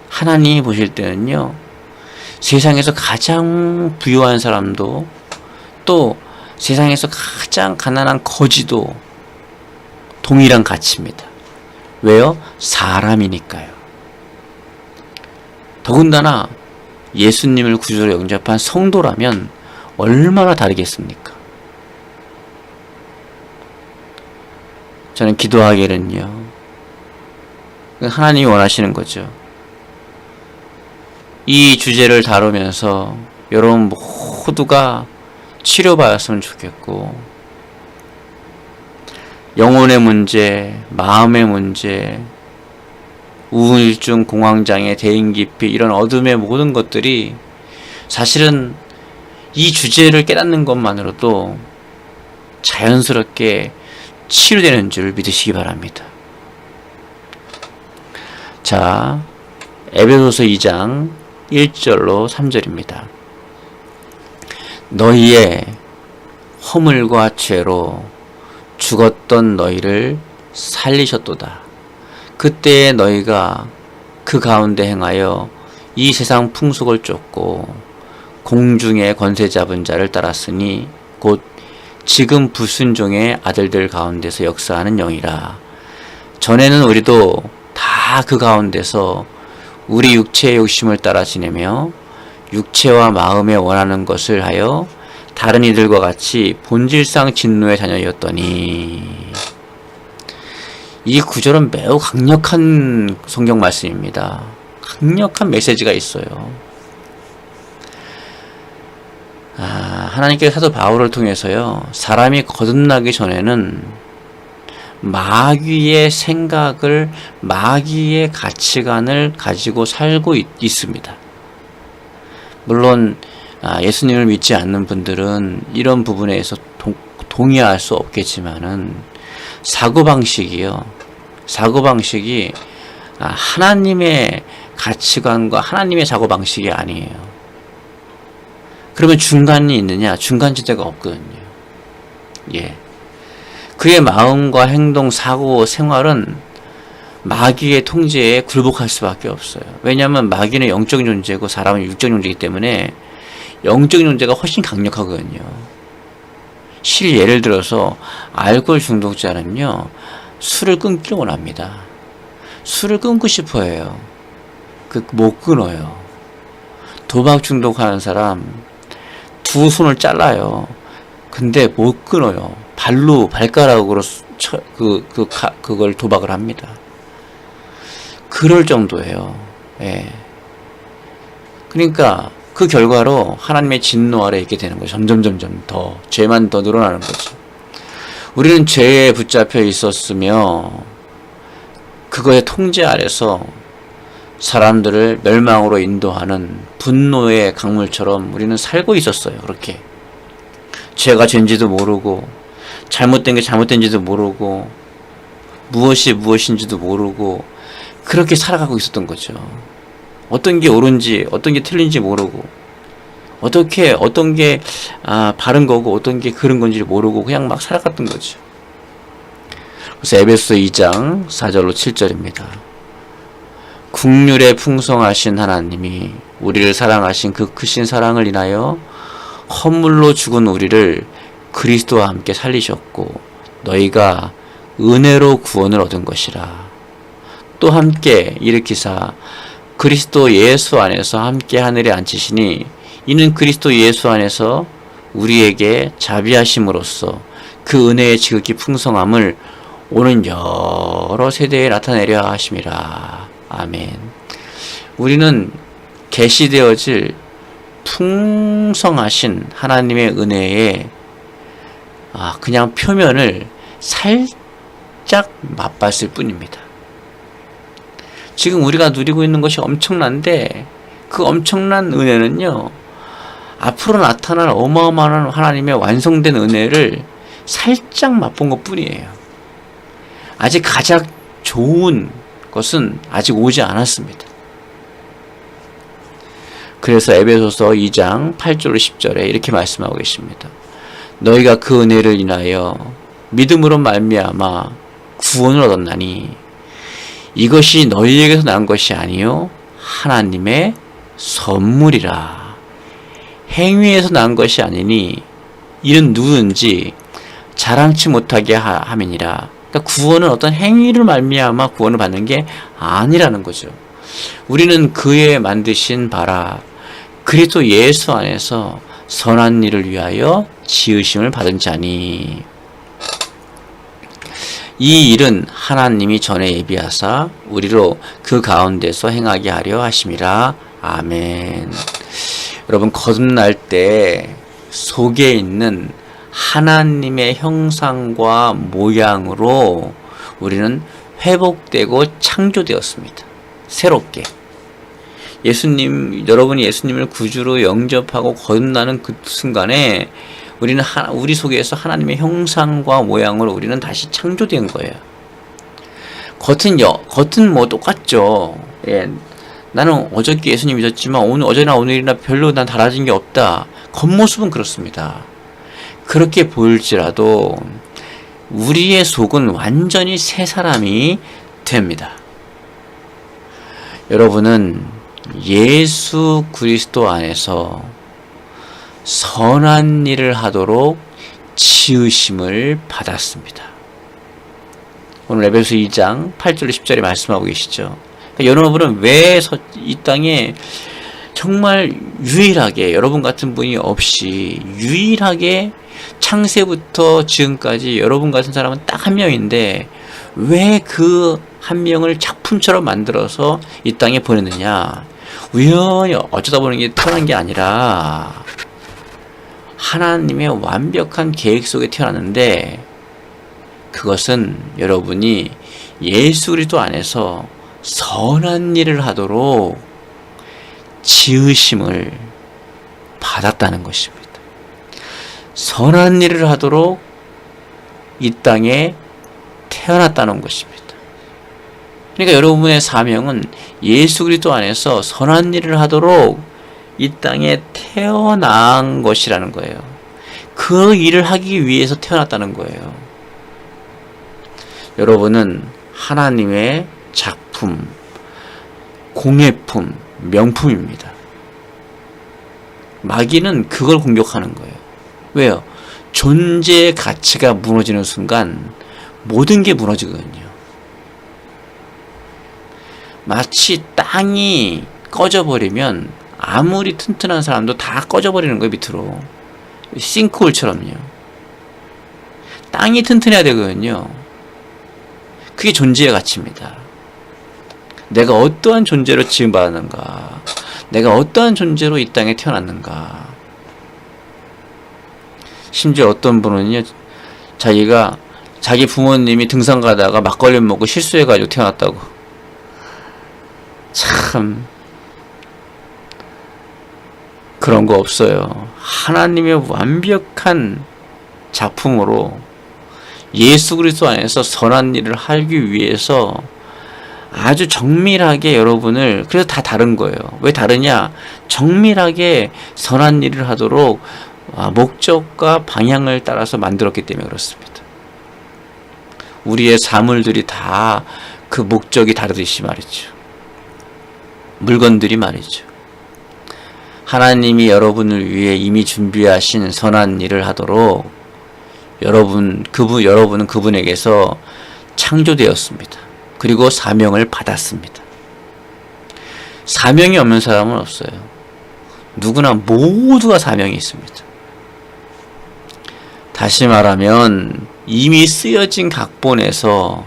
하나님이 보실 때는요, 세상에서 가장 부유한 사람도 또 세상에서 가장 가난한 거지도 동일한 가치입니다. 왜요? 사람이니까요. 더군다나 예수님을 구주로 영접한 성도라면 얼마나 다르겠습니까? 저는 기도하기는요, 하나님이 원하시는 거죠. 이 주제를 다루면서 여러분 모두가 치료받았으면 좋겠고, 영혼의 문제, 마음의 문제, 우울증, 공황장애, 대인기피 이런 어둠의 모든 것들이 사실은 이 주제를 깨닫는 것만으로도 자연스럽게 치유되는 줄 믿으시기 바랍니다. 자, 에베소서 2장 1절로 3절입니다. 너희의 허물과 죄로 죽었던 너희를 살리셨도다. 그때에 너희가 그 가운데 행하여 이 세상 풍속을 쫓고 공중의 권세 잡은 자를 따랐으니 곧 지금 불순종의 아들들 가운데서 역사하는 영이라. 전에는 우리도 다 그 가운데서 우리 육체의 욕심을 따라 지내며 육체와 마음에 원하는 것을 하여 다른 이들과 같이 본질상 진노의 자녀였더니. 이 구절은 매우 강력한 성경 말씀입니다. 강력한 메시지가 있어요. 하나님께서 사도 바울을 통해서요, 사람이 거듭나기 전에는 마귀의 생각을, 마귀의 가치관을 가지고 살고 있습니다. 물론 예수님을 믿지 않는 분들은 이런 부분에서 동의할 수 없겠지만은 사고방식이 하나님의 가치관과 하나님의 사고방식이 아니에요. 그러면 중간이 있느냐? 중간지대가 없거든요. 예. 그의 마음과 행동, 사고, 생활은 마귀의 통제에 굴복할 수밖에 없어요. 왜냐하면 마귀는 영적 존재고 사람은 육적 존재이기 때문에 영적 존재가 훨씬 강력하거든요. 예를 들어서 알코올 중독자는요, 술을 끊기를 원합니다. 술을 끊고 싶어 해요. 못 끊어요. 도박 중독하는 사람 두 손을 잘라요. 근데 못 끊어요. 발가락으로 그걸 도박을 합니다. 그럴 정도예요. 예. 그러니까 그 결과로 하나님의 진노 아래 있게 되는 거죠. 점점 더 죄만 더 늘어나는 거죠. 우리는 죄에 붙잡혀 있었으며 그거의 통제 아래서 사람들을 멸망으로 인도하는 분노의 강물처럼 우리는 살고 있었어요. 그렇게 죄가 죄인지도 모르고 잘못된 게 잘못된지도 모르고 무엇이 무엇인지도 모르고 그렇게 살아가고 있었던 거죠. 어떤 게 옳은지 어떤 게 틀린지 모르고 어떤 게 바른 거고 어떤 게 그른 건지 모르고 그냥 막 살아갔던 거죠. 그래서 에베소서 2장 4절로 7절입니다. 국률에 풍성하신 하나님이 우리를 사랑하신 그 크신 사랑을 인하여 허물로 죽은 우리를 그리스도와 함께 살리셨고 너희가 은혜로 구원을 얻은 것이라. 또 함께 일으키사 그리스도 예수 안에서 함께 하늘에 앉히시니 이는 그리스도 예수 안에서 우리에게 자비하심으로써 그 은혜의 지극히 풍성함을 오는 여러 세대에 나타내려 하심이라. 아멘. 우리는 계시되어질 풍성하신 하나님의 은혜에 그냥 표면을 살짝 맛봤을 뿐입니다. 지금 우리가 누리고 있는 것이 엄청난데 그 엄청난 은혜는요, 앞으로 나타날 어마어마한 하나님의 완성된 은혜를 살짝 맛본 것 뿐이에요. 아직 가장 좋은 것은 아직 오지 않았습니다. 그래서 에베소서 2장 8절 10절에 이렇게 말씀하고 계십니다. 너희가 그 은혜를 인하여 믿음으로 말미암아 구원을 얻었나니 이것이 너희에게서 난 것이 아니요 하나님의 선물이라. 행위에서 난 것이 아니니 이는 누구든지 자랑치 못하게 함이니라. 그러니까 구원은 어떤 행위를 말미암아 구원을 받는 게 아니라는 거죠. 우리는 그의 만드신 바라 그리스도 예수 안에서 선한 일을 위하여 지으심을 받은 자니 이 일은 하나님이 전에 예비하사 우리로 그 가운데서 행하게 하려 하심이라. 아멘. 여러분, 거듭날 때 속에 있는 하나님의 형상과 모양으로 우리는 회복되고 창조되었습니다. 새롭게. 여러분이 예수님을 구주로 영접하고 거듭나는 그 순간에 우리는 우리 속에서 하나님의 형상과 모양으로 우리는 다시 창조된 거예요. 겉은 뭐 똑같죠. 예. 나는 어저께 예수님 믿었지만 어제나 오늘이나 별로 난 달라진 게 없다. 겉모습은 그렇습니다. 그렇게 보일지라도 우리의 속은 완전히 새 사람이 됩니다. 여러분은 예수 그리스도 안에서 선한 일을 하도록 지으심을 받았습니다. 오늘 에베소 2장 8절 10절에 말씀하고 계시죠. 그러니까 여러분은 왜 이 땅에 정말 유일하게 여러분 같은 분이 없이 유일하게 창세부터 지금까지 여러분 같은 사람은 딱 한 명인데 왜 그 한 명을 작품처럼 만들어서 이 땅에 보냈느냐? 우연히 어쩌다 보는 게 태어난 게 아니라 하나님의 완벽한 계획 속에 태어났는데 그것은 여러분이 예수 그리스도 안에서 선한 일을 하도록 지으심을 받았다는 것입니다. 선한 일을 하도록 이 땅에 태어났다는 것입니다. 그러니까 여러분의 사명은 예수 그리스도 안에서 선한 일을 하도록 이 땅에 태어난 것이라는 거예요. 그 일을 하기 위해서 태어났다는 거예요. 여러분은 하나님의 작품, 공예품, 명품입니다. 마귀는 그걸 공격하는 거예요. 왜요? 존재의 가치가 무너지는 순간 모든 게 무너지거든요. 마치 땅이 꺼져버리면 아무리 튼튼한 사람도 다 꺼져버리는 거예요, 밑으로. 싱크홀처럼요. 땅이 튼튼해야 되거든요. 그게 존재의 가치입니다. 내가 어떠한 존재로 지음받았는가, 내가 어떠한 존재로 이 땅에 태어났는가. 심지어 어떤 분은요, 자기 부모님이 등산 가다가 막걸리 먹고 실수해가지고 태어났다고. 참 그런 거 없어요. 하나님의 완벽한 작품으로 예수 그리스도 안에서 선한 일을 하기 위해서 아주 정밀하게 여러분을, 그래서 다 다른 거예요. 왜 다르냐? 정밀하게 선한 일을 하도록 목적과 방향을 따라서 만들었기 때문에 그렇습니다. 우리의 사물들이 다 그 목적이 다르듯이 말이죠. 물건들이 말이죠. 하나님이 여러분을 위해 이미 준비하신 선한 일을 하도록 여러분은 그분에게서 창조되었습니다. 그리고 사명을 받았습니다. 사명이 없는 사람은 없어요. 누구나 모두가 사명이 있습니다. 다시 말하면 이미 쓰여진 각본에서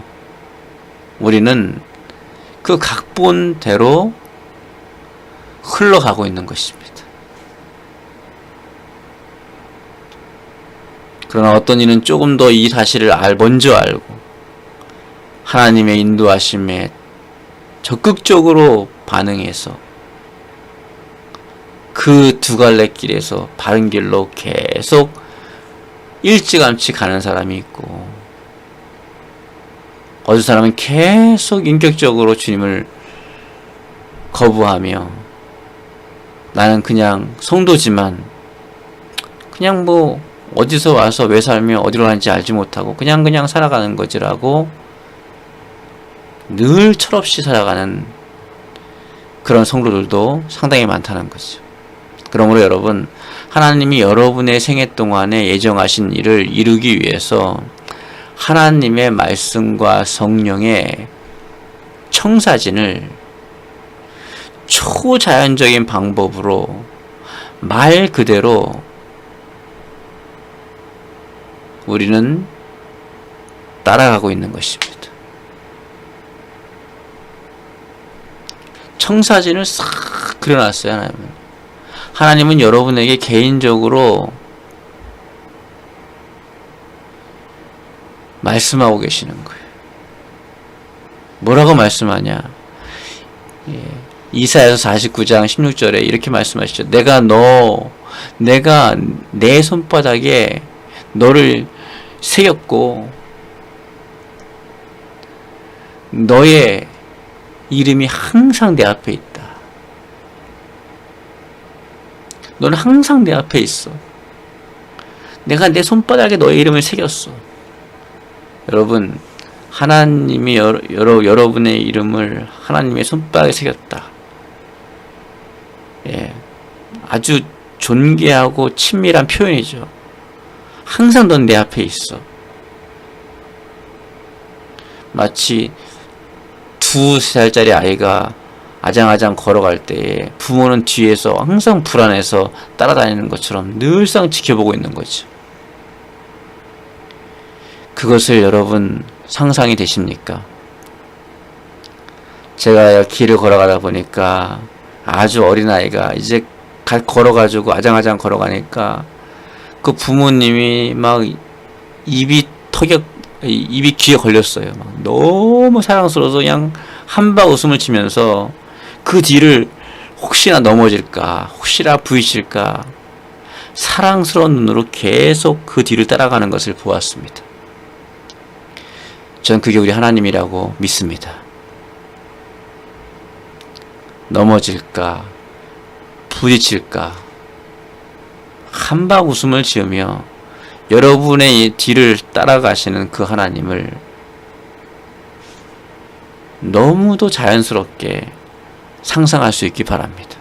우리는 그 각본대로 흘러가고 있는 것입니다. 그러나 어떤 이는 조금 더 이 사실을 먼저 알고 하나님의 인도하심에 적극적으로 반응해서 그 두 갈래 길에서 바른 길로 계속 일찌감치 가는 사람이 있고, 어떤 사람은 계속 인격적으로 주님을 거부하며 나는 그냥 성도지만 그냥 뭐 어디서 와서 왜 살며 어디로 가는지 알지 못하고 그냥 살아가는 거지라고 늘 철없이 살아가는 그런 성도들도 상당히 많다는 거죠. 그러므로 여러분, 하나님이 여러분의 생애 동안에 예정하신 일을 이루기 위해서 하나님의 말씀과 성령의 청사진을 초자연적인 방법으로 말 그대로 우리는 따라가고 있는 것입니다. 청사진을 싹 그려놨어요. 하나님은 여러분에게 개인적으로 말씀하고 계시는 거예요. 뭐라고 말씀하냐? 이사야서 49장 16절에 이렇게 말씀하시죠. 내가 내 손바닥에 너를 새겼고 너의 이름이 항상 내 앞에 있다. 너는 항상 내 앞에 있어. 내가 내 손바닥에 너의 이름을 새겼어. 여러분, 하나님이 여러분의 이름을 하나님의 손바닥에 새겼다. 아주 존귀하고 친밀한 표현이죠. 항상 넌 내 앞에 있어. 마치 2-3살짜리 아이가 아장아장 걸어갈 때에 부모는 뒤에서 항상 불안해서 따라다니는 것처럼 늘상 지켜보고 있는 거죠. 그것을 여러분 상상이 되십니까? 제가 길을 걸어가다 보니까 아주 어린 아이가 이제 걸어가지고 아장아장 걸어가니까 그 부모님이 막 입이 귀에 걸렸어요. 막 너무 사랑스러워서 그냥 한박 웃음을 치면서 그 뒤를 혹시나 넘어질까, 혹시나 부딪힐까 사랑스러운 눈으로 계속 그 뒤를 따라가는 것을 보았습니다. 전 그게 우리 하나님이라고 믿습니다. 넘어질까, 부딪힐까 한박 웃음을 지으며 여러분의 뒤를 따라가시는 그 하나님을 너무도 자연스럽게 상상할 수 있기 바랍니다.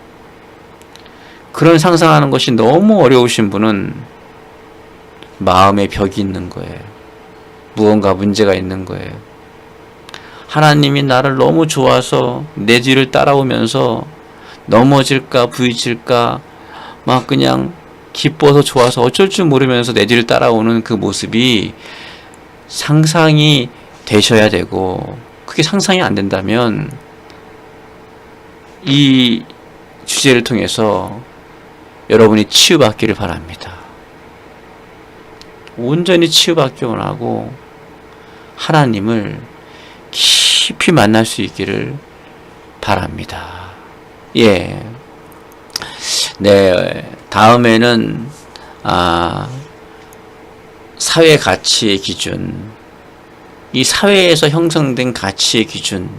그런 상상하는 것이 너무 어려우신 분은 마음에 벽이 있는 거예요. 무언가 문제가 있는 거예요. 하나님이 나를 너무 좋아서 내 뒤를 따라오면서 넘어질까 부딪힐까 막 그냥 기뻐서 좋아서 어쩔 줄 모르면서 내 뒤를 따라오는 그 모습이 상상이 되셔야 되고, 그게 상상이 안 된다면 이 주제를 통해서 여러분이 치유받기를 바랍니다. 온전히 치유받기 원하고 하나님을 깊이 만날 수 있기를 바랍니다. 예. 네, 다음에는 사회 가치의 기준, 이 사회에서 형성된 가치의 기준,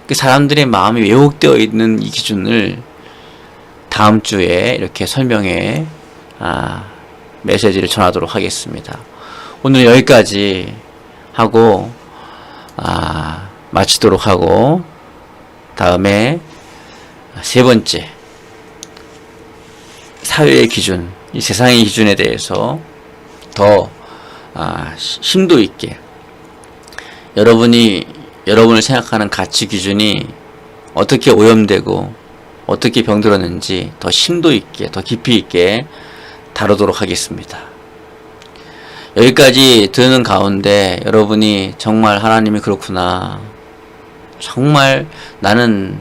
그 사람들의 마음이 왜곡되어 있는 이 기준을 다음 주에 이렇게 설명해 메시지를 전하도록 하겠습니다. 오늘 여기까지 하고 마치도록 하고, 다음에 세 번째 사회의 기준, 이 세상의 기준에 대해서 더 심도 있게 여러분을 생각하는 가치 기준이 어떻게 오염되고 어떻게 병들었는지 더 심도 있게, 더 깊이 있게 다루도록 하겠습니다. 여기까지 듣는 가운데 여러분이 정말 하나님이 그렇구나, 정말 나는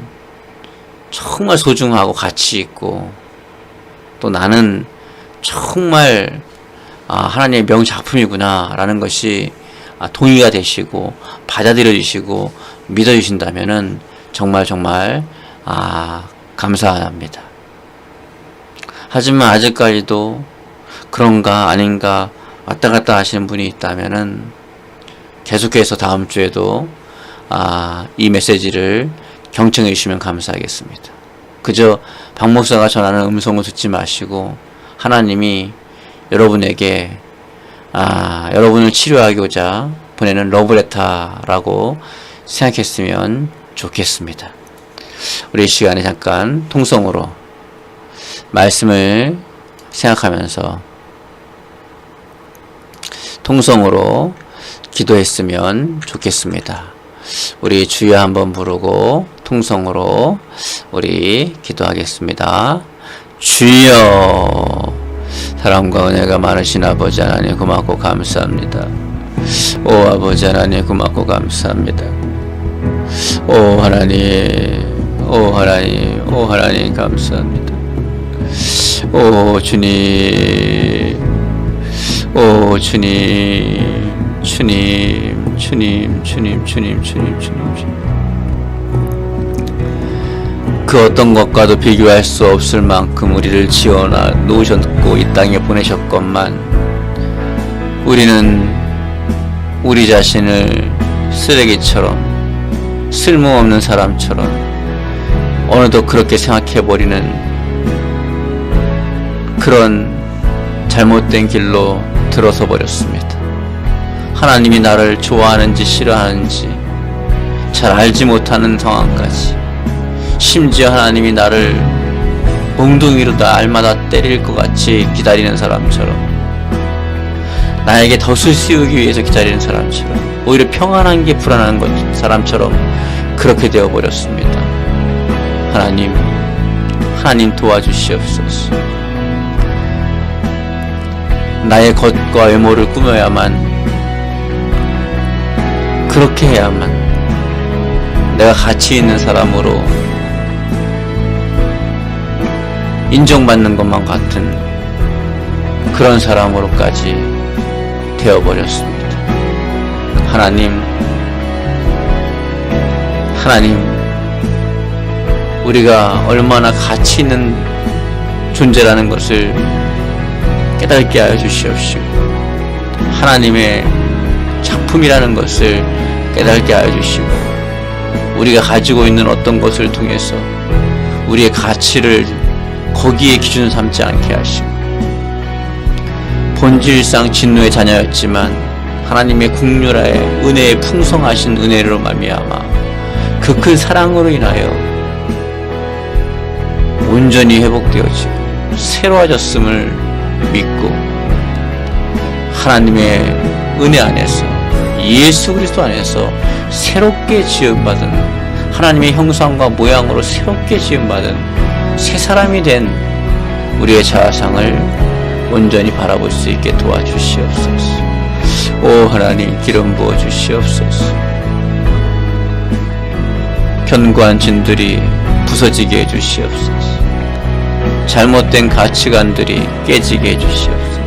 정말 소중하고 가치 있고, 또 나는 정말 하나님의 명작품이구나 라는 것이 동의가 되시고 받아들여 주시고 믿어 주신다면은 정말 감사합니다. 하지만 아직까지도 그런가 아닌가 왔다 갔다 하시는 분이 있다면은 계속해서 다음 주에도 이 메시지를 경청해 주시면 감사하겠습니다. 그저 박 목사가 전하는 음성을 듣지 마시고 하나님이 여러분에게 여러분을 치료하고자 보내는 러브레터라고 생각했으면 좋겠습니다. 우리 이 시간에 잠깐 통성으로 말씀을 생각하면서 통성으로 기도했으면 좋겠습니다. 우리 주여 한번 부르고 통성으로 우리 기도하겠습니다. 주여, 사랑과 은혜가 많으신 아버지 하나님 고맙고 감사합니다. 오 아버지 하나님 고맙고 감사합니다. 오 하나님, 오 하나님, 오 하나님 감사합니다. 오 주님, 오 주님, 주님, 주님, 주님, 주님, 주님, 주님. 그 어떤 것과도 비교할 수 없을 만큼 우리를 지어놔 놓으셨고 이 땅에 보내셨건만 우리는 우리 자신을 쓰레기처럼 쓸모없는 사람처럼 어느덧 그렇게 생각해버리는 그런 잘못된 길로 들어서 버렸습니다. 하나님이 나를 좋아하는지 싫어하는지 잘 알지 못하는 상황까지, 심지어 하나님이 나를 몽둥이로 날마다 때릴 것 같이 기다리는 사람처럼, 나에게 덫을 씌우기 위해서 기다리는 사람처럼, 오히려 평안한 게 불안한 것 사람처럼 그렇게 되어버렸습니다. 하나님 도와주시옵소서. 나의 겉과 외모를 꾸며야만, 그렇게 해야만 내가 가치 있는 사람으로 인정받는 것만 같은 그런 사람으로까지 되어버렸습니다. 하나님, 우리가 얼마나 가치 있는 존재라는 것을 깨닫게 하여 주시옵시고, 하나님의 작품이라는 것을 깨닫게 하여 주시고, 우리가 가지고 있는 어떤 것을 통해서 우리의 가치를 거기에 기준 삼지 않게 하시고, 본질상 진노의 자녀였지만 하나님의 국률하에 은혜의 풍성하신 은혜로 말미암아 그 큰 사랑으로 인하여 온전히 회복되어지고 새로워졌음을 믿고, 하나님의 은혜 안에서 예수 그리스도 안에서 새롭게 지음받은, 하나님의 형상과 모양으로 새롭게 지음받은 새 사람이 된 우리의 자아상을 온전히 바라볼 수 있게 도와주시옵소서. 오 하나님, 기름 부어 주시옵소서. 견고한 진들이 부서지게 해주시옵소서. 잘못된 가치관들이 깨지게 해주시옵소서.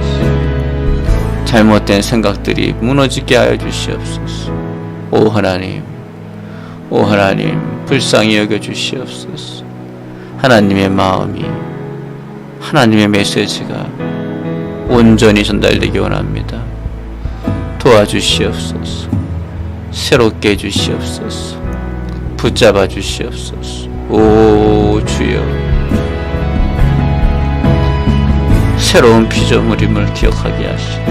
잘못된 생각들이 무너지게 하여 주시옵소서. 오 하나님, 오 하나님, 불쌍히 여겨 주시옵소서. 하나님의 마음이, 하나님의 메시지가 온전히 전달되기 원합니다. 도와주시옵소서. 새롭게 해주시옵소서. 붙잡아 주시옵소서. 오 주여, 새로운 피조물임을 기억하게 하시고,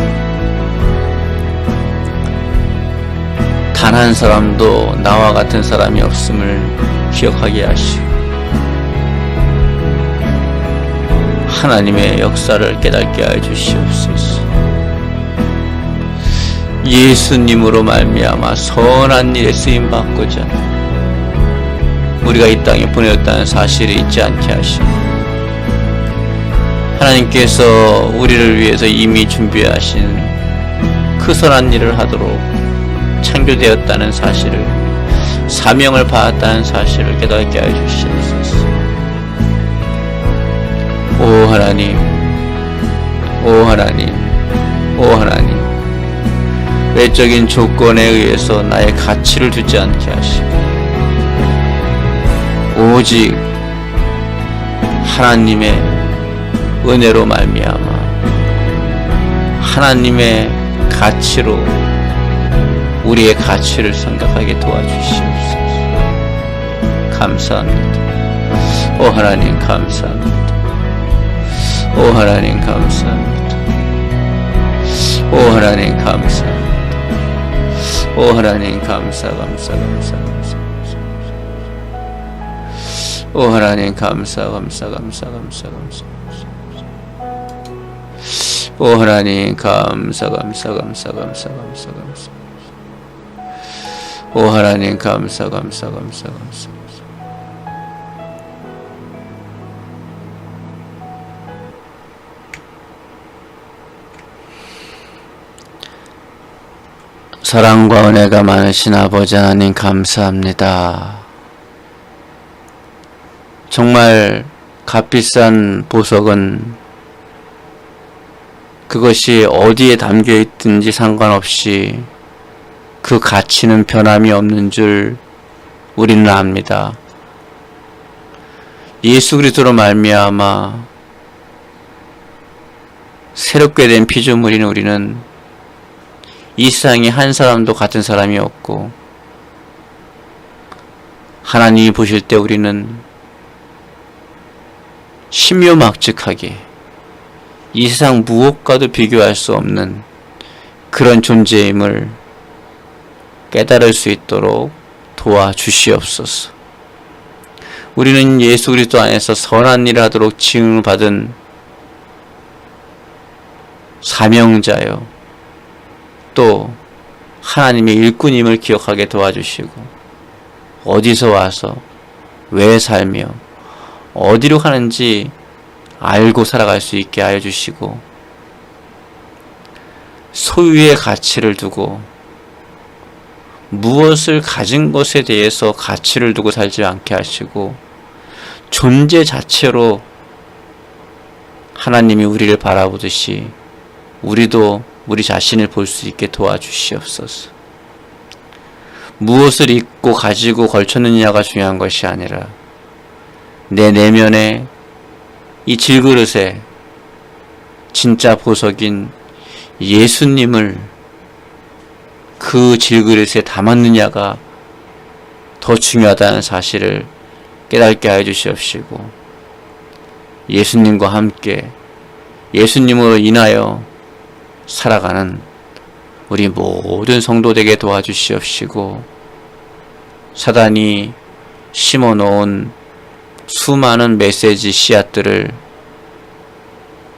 단 한 사람도 나와 같은 사람이 없음을 기억하게 하시고, 하나님의 역사를 깨닫게 하여 주시옵소서. 예수님으로 말미암아 선한 일에 쓰임 받고자 우리가 이 땅에 보내었다는 사실을 잊지 않게 하시고, 하나님께서 우리를 위해서 이미 준비하신 그 선한 일을 하도록 창조되었다는 사실을, 사명을 받았다는 사실을 깨닫게 하여 주시옵소서. 오 하나님, 오 하나님, 오 하나님, 외적인 조건에 의해서 나의 가치를 두지 않게 하시고, 오직 하나님의 은혜로 말미암아 하나님의 가치로 우리의 가치를 생각하게 도와주시옵소서. 감사합니다. 오 하나님 감사합니다. 오 하나님 감사합니다. 오 하나님 감사합니다. 오 하나님 감사. 오 하나님 감사. 오 하나님 감사. 오 하나님 감사. 사랑과 은혜가 많으신 아버지 하나님 감사합니다. 정말 값비싼 보석은 그것이 어디에 담겨 있든지 상관없이 그 가치는 변함이 없는 줄 우리는 압니다. 예수 그리스도로 말미암아 새롭게 된 피조물인 우리는 이 세상에 한 사람도 같은 사람이 없고, 하나님이 보실 때 우리는 신묘막측하게 이 세상 무엇과도 비교할 수 없는 그런 존재임을 깨달을 수 있도록 도와주시옵소서. 우리는 예수 그리스도 안에서 선한 일을 하도록 지음을 받은 사명자요, 또 하나님의 일꾼임을 기억하게 도와주시고, 어디서 와서 왜 살며 어디로 가는지 알고 살아갈 수 있게 하여 주시고, 소유의 가치를 두고 무엇을 가진 것에 대해서 가치를 두고 살지 않게 하시고, 존재 자체로 하나님이 우리를 바라보듯이 우리도 우리 자신을 볼 수 있게 도와주시옵소서. 무엇을 입고 가지고 걸쳤느냐가 중요한 것이 아니라 내 내면에 이 질그릇에 진짜 보석인 예수님을 그 질그릇에 담았느냐가 더 중요하다는 사실을 깨닫게 하여 주시옵시고, 예수님과 함께 예수님으로 인하여 살아가는 우리 모든 성도되게 도와주시옵시고, 사단이 심어놓은 수많은 메시지 씨앗들을,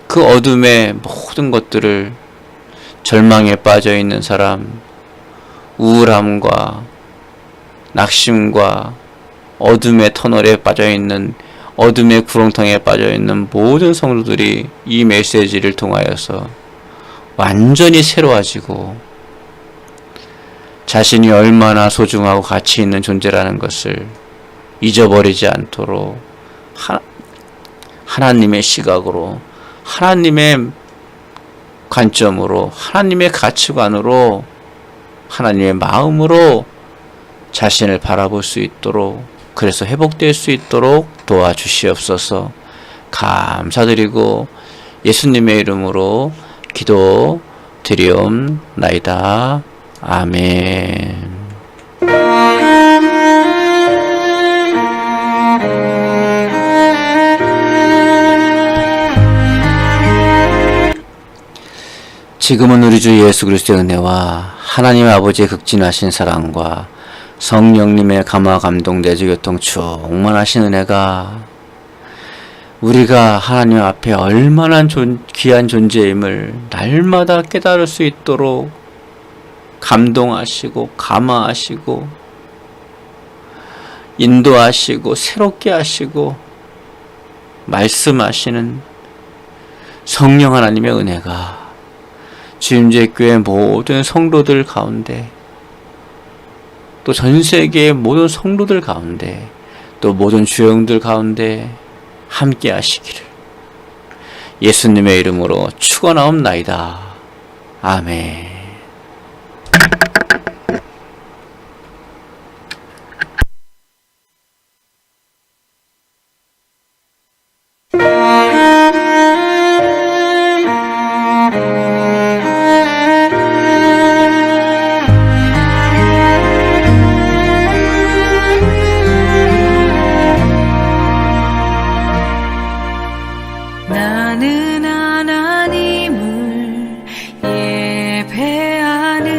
그 어둠의 모든 것들을, 절망에 빠져있는 사람, 우울함과 낙심과 어둠의 터널에 빠져있는, 어둠의 구렁텅이에 빠져있는 모든 성도들이 이 메시지를 통하여서 완전히 새로워지고 자신이 얼마나 소중하고 가치 있는 존재라는 것을 잊어버리지 않도록 하나님의 시각으로, 하나님의 관점으로, 하나님의 가치관으로, 하나님의 마음으로 자신을 바라볼 수 있도록, 그래서 회복될 수 있도록 도와주시옵소서. 감사드리고 예수님의 이름으로 기도 드리옵나이다. 아멘. 지금은 우리 주 예수 그리스도의 은혜와 하나님 아버지의 극진하신 사랑과 성령님의 감화 감동 내주 교통 충만하신 은혜가 우리가 하나님 앞에 얼마나 귀한 존재임을 날마다 깨달을 수 있도록 감동하시고 감화하시고 인도하시고 새롭게 하시고 말씀하시는 성령 하나님의 은혜가 주임제교회 모든 성도들 가운데, 또 전 세계의 모든 성도들 가운데, 또 모든 주영들 가운데 함께 하시기를 예수님의 이름으로 축원하옵나이다. 아멘. 나는 하나님을 예배하는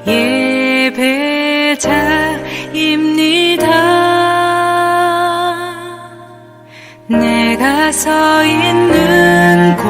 예배자입니다. 내가 서 있는 곳